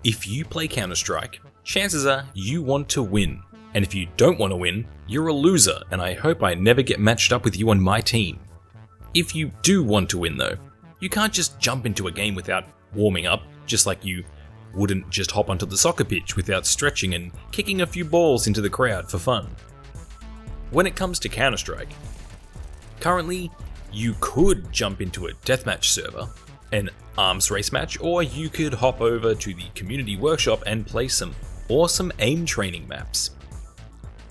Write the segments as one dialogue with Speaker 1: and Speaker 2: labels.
Speaker 1: If you play Counter-Strike, chances are you want to win. And if you don't want to win, you're a loser, and I hope I never get matched up with you on my team. If you do want to win though, you can't just jump into a game without warming up, just like you wouldn't just hop onto the soccer pitch without stretching and kicking a few balls into the crowd for fun. When it comes to Counter-Strike, currently you could jump into a deathmatch server, an arms race match, or you could hop over to the community workshop and play some awesome aim training maps.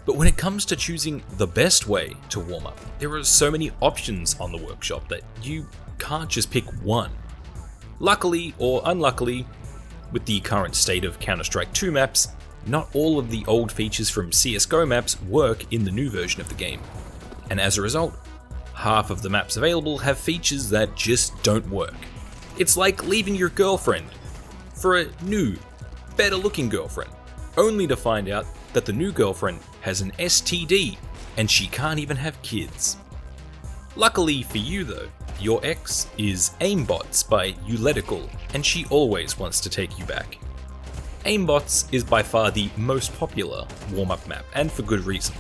Speaker 1: But when it comes to choosing the best way to warm up, there are so many options on the workshop that you can't just pick one. Luckily or unluckily, with the current state of Counter-Strike 2 maps, not all of the old features from CSGO maps work in the new version of the game. And as a result, half of the maps available have features that just don't work. It's like leaving your girlfriend for a new, better looking girlfriend, only to find out that the new girlfriend has an STD and she can't even have kids. Luckily for you though, your ex is Aimbots by Uletical, and she always wants to take you back. Aimbots is by far the most popular warm-up map, and for good reason.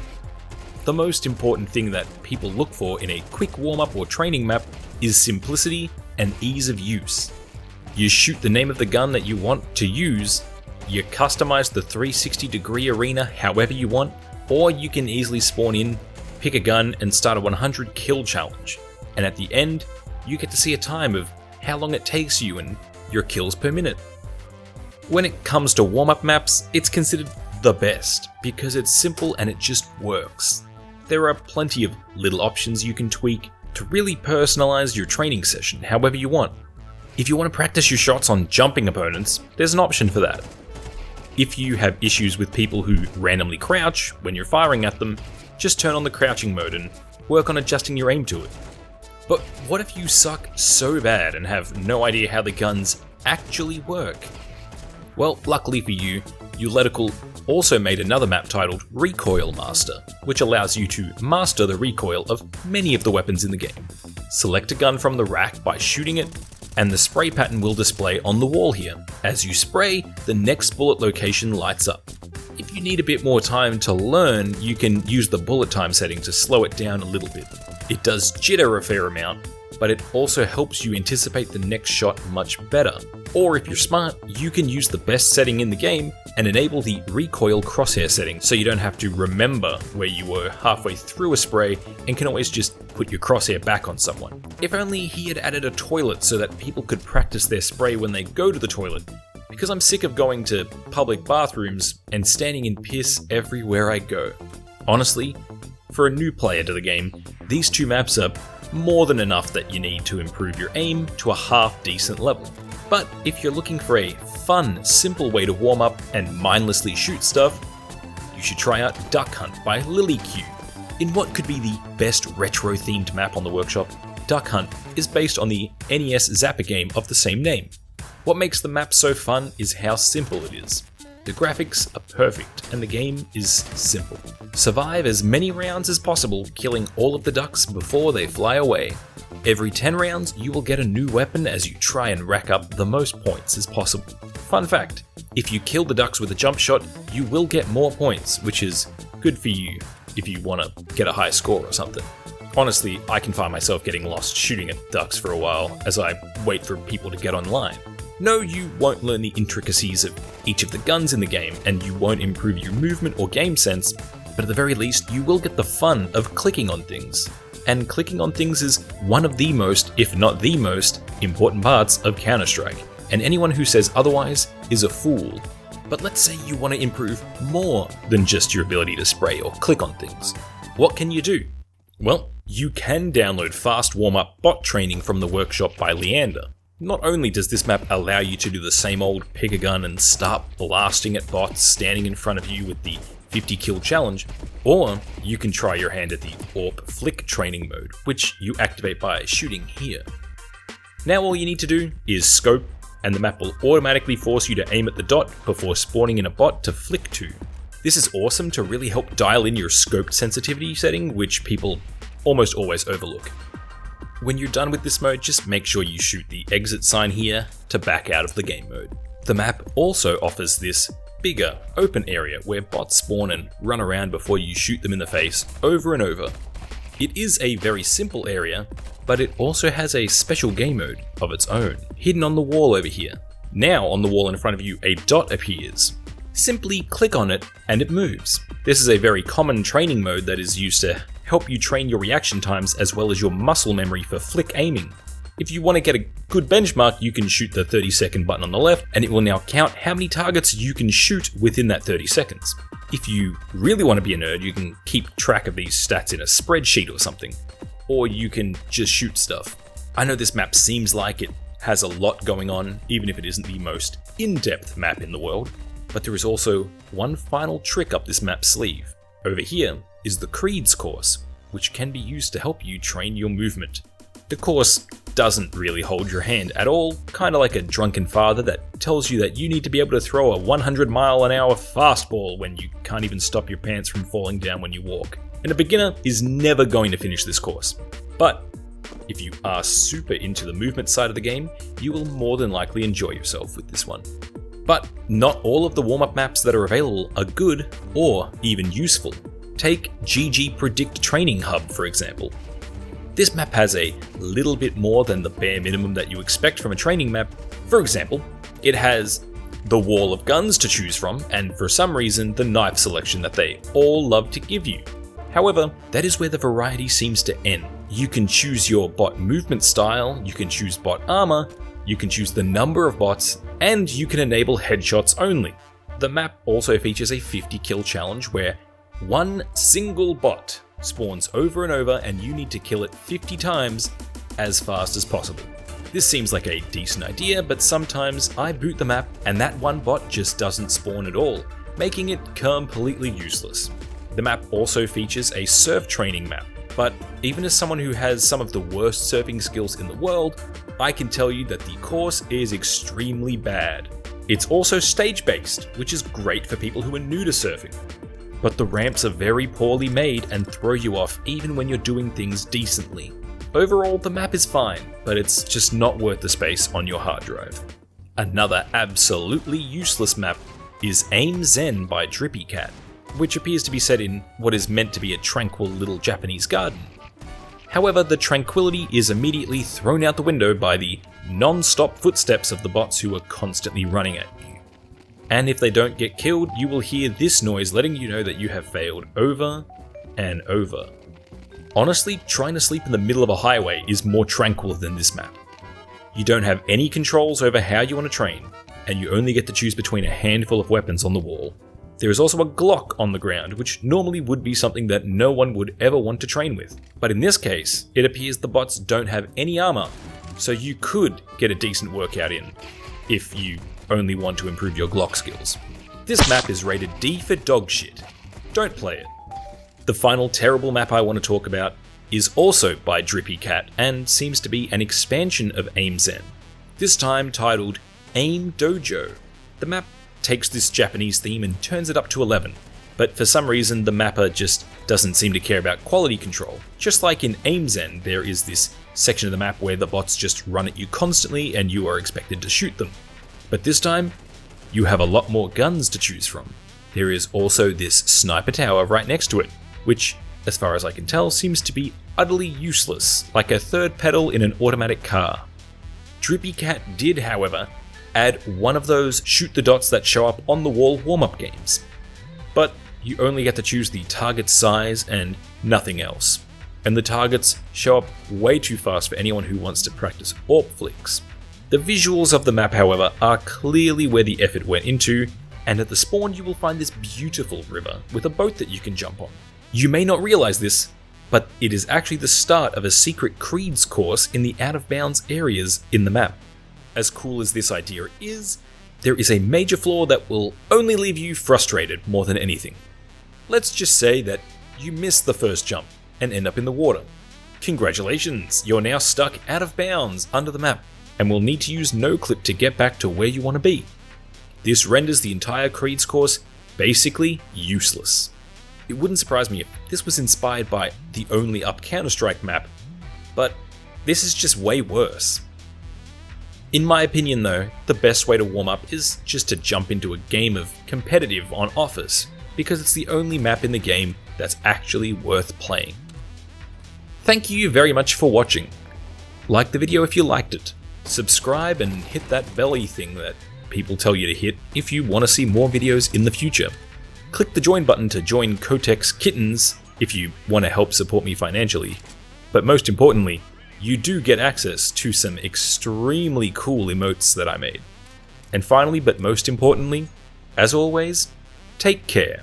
Speaker 1: The most important thing that people look for in a quick warm-up or training map is simplicity and ease of use. You shoot the name of the gun that you want to use, you customize the 360-degree arena however you want, or you can easily spawn in, pick a gun, and start a 100 kill challenge. And at the end, you get to see a time of how long it takes you and your kills per minute. When it comes to warm-up maps, it's considered the best because it's simple and it just works. There are plenty of little options you can tweak to really personalize your training session however you want. If you want to practice your shots on jumping opponents, there's an option for that. If you have issues with people who randomly crouch when you're firing at them, just turn on the crouching mode and work on adjusting your aim to it. But what if you suck so bad and have no idea how the guns actually work? Well, luckily for you, Uletical also made another map titled Recoil Master, which allows you to master the recoil of many of the weapons in the game. Select a gun from the rack by shooting it, and the spray pattern will display on the wall here. As you spray, the next bullet location lights up. If you need a bit more time to learn, you can use the bullet time setting to slow it down a little bit. It does jitter a fair amount, but it also helps you anticipate the next shot much better. Or if you're smart, you can use the best setting in the game and enable the recoil crosshair setting so you don't have to remember where you were halfway through a spray and can always just put your crosshair back on someone. If only he had added a toilet so that people could practice their spray when they go to the toilet, because I'm sick of going to public bathrooms and standing in piss everywhere I go. Honestly, for a new player to the game, these two maps are more than enough that you need to improve your aim to a half-decent level. But if you're looking for a fun, simple way to warm up and mindlessly shoot stuff, you should try out Duck Hunt by LilyQ. In what could be the best retro-themed map on the workshop, Duck Hunt is based on the NES Zapper game of the same name. What makes the map so fun is how simple it is. The graphics are perfect and the game is simple. Survive as many rounds as possible, killing all of the ducks before they fly away. Every 10 rounds, you will get a new weapon as you try and rack up the most points as possible. Fun fact, if you kill the ducks with a jump shot, you will get more points, which is good for you if you want to get a high score or something. Honestly, I can find myself getting lost shooting at ducks for a while as I wait for people to get online. No, you won't learn the intricacies of each of the guns in the game, and you won't improve your movement or game sense, but at the very least, you will get the fun of clicking on things. And clicking on things is one of the most, if not the most, important parts of Counter-Strike, and anyone who says otherwise is a fool. But let's say you want to improve more than just your ability to spray or click on things. What can you do? Well, you can download fast warm-up bot training from the workshop by Leander. Not only does this map allow you to do the same old pick a gun and start blasting at bots standing in front of you with the 50 kill challenge, or you can try your hand at the AWP flick training mode, which you activate by shooting here. Now all you need to do is scope, and the map will automatically force you to aim at the dot before spawning in a bot to flick to. This is awesome to really help dial in your scoped sensitivity setting, which people almost always overlook. When you're done with this mode, just make sure you shoot the exit sign here to back out of the game mode. The map also offers this bigger, open area where bots spawn and run around before you shoot them in the face over and over. It is a very simple area, but it also has a special game mode of its own, hidden on the wall over here. Now on the wall in front of you, a dot appears. Simply click on it and it moves. This is a very common training mode that is used to help you train your reaction times as well as your muscle memory for flick aiming. If you want to get a good benchmark, you can shoot the 30-second button on the left, and it will now count how many targets you can shoot within that 30 seconds. If you really want to be a nerd, you can keep track of these stats in a spreadsheet or something, or you can just shoot stuff. I know this map seems like it has a lot going on, even if it isn't the most in-depth map in the world, but there is also one final trick up this map's sleeve. Over here is the Creeds course, which can be used to help you train your movement. The course doesn't really hold your hand at all, kinda like a drunken father that tells you that you need to be able to throw a 100-mile-an-hour fastball when you can't even stop your pants from falling down when you walk. And a beginner is never going to finish this course. But if you are super into the movement side of the game, you will more than likely enjoy yourself with this one. But not all of the warm-up maps that are available are good or even useful. Take GG Predict Training Hub, for example. This map has a little bit more than the bare minimum that you expect from a training map. For example, it has the wall of guns to choose from, and for some reason, the knife selection that they all love to give you. However, that is where the variety seems to end. You can choose your bot movement style, you can choose bot armor, you can choose the number of bots, and you can enable headshots only. The map also features a 50 kill challenge where one single bot spawns over and over and you need to kill it 50 times as fast as possible. This seems like a decent idea, but sometimes I boot the map and that one bot just doesn't spawn at all, making it completely useless. The map also features a surf training map, but even as someone who has some of the worst surfing skills in the world, I can tell you that the course is extremely bad. It's also stage-based, which is great for people who are new to surfing. But the ramps are very poorly made and throw you off even when you're doing things decently. Overall, the map is fine, but it's just not worth the space on your hard drive. Another absolutely useless map is Aim Zen by Drippy Cat, which appears to be set in what is meant to be a tranquil little Japanese garden. However, the tranquility is immediately thrown out the window by the non-stop footsteps of the bots who are constantly running at you. And if they don't get killed, you will hear this noise letting you know that you have failed over and over. Honestly, trying to sleep in the middle of a highway is more tranquil than this map. You don't have any controls over how you want to train, and you only get to choose between a handful of weapons on the wall. There is also a Glock on the ground, which normally would be something that no one would ever want to train with. But in this case, it appears the bots don't have any armor, so you could get a decent workout in, if you only want to improve your Glock skills. This map is rated D for dog shit. Don't play it. The final terrible map I want to talk about is also by Drippy Cat and seems to be an expansion of Aim Zen, this time titled Aim Dojo. The map takes this Japanese theme and turns it up to 11, but for some reason the mapper just doesn't seem to care about quality control. Just like in Aim Zen, there is this section of the map where the bots just run at you constantly and you are expected to shoot them. But this time, you have a lot more guns to choose from. There is also this sniper tower right next to it, which, as far as I can tell, seems to be utterly useless, like a third pedal in an automatic car. Drippy Cat did, however, add one of those shoot the dots that show up on the wall warm-up games. But you only get to choose the target size and nothing else. And the targets show up way too fast for anyone who wants to practice AWP flicks. The visuals of the map, however, are clearly where the effort went into, and at the spawn you will find this beautiful river with a boat that you can jump on. You may not realize this, but it is actually the start of a secret Creeds course in the out-of-bounds areas in the map. As cool as this idea is, there is a major flaw that will only leave you frustrated more than anything. Let's just say that you miss the first jump and end up in the water. Congratulations, you're now stuck out of bounds under the map, and will need to use no-clip to get back to where you want to be. This renders the entire Creeds course basically useless. It wouldn't surprise me if this was inspired by the Only Up Counter-Strike map, but this is just way worse. In my opinion though, the best way to warm up is just to jump into a game of competitive on Office, because it's the only map in the game that's actually worth playing. Thank you very much for watching. Like the video if you liked it. Subscribe and hit that belly thing that people tell you to hit if you want to see more videos in the future. Click the join button to join Kotek's Kittens if you want to help support me financially. But most importantly, you do get access to some extremely cool emotes that I made. And finally, but most importantly, as always, take care.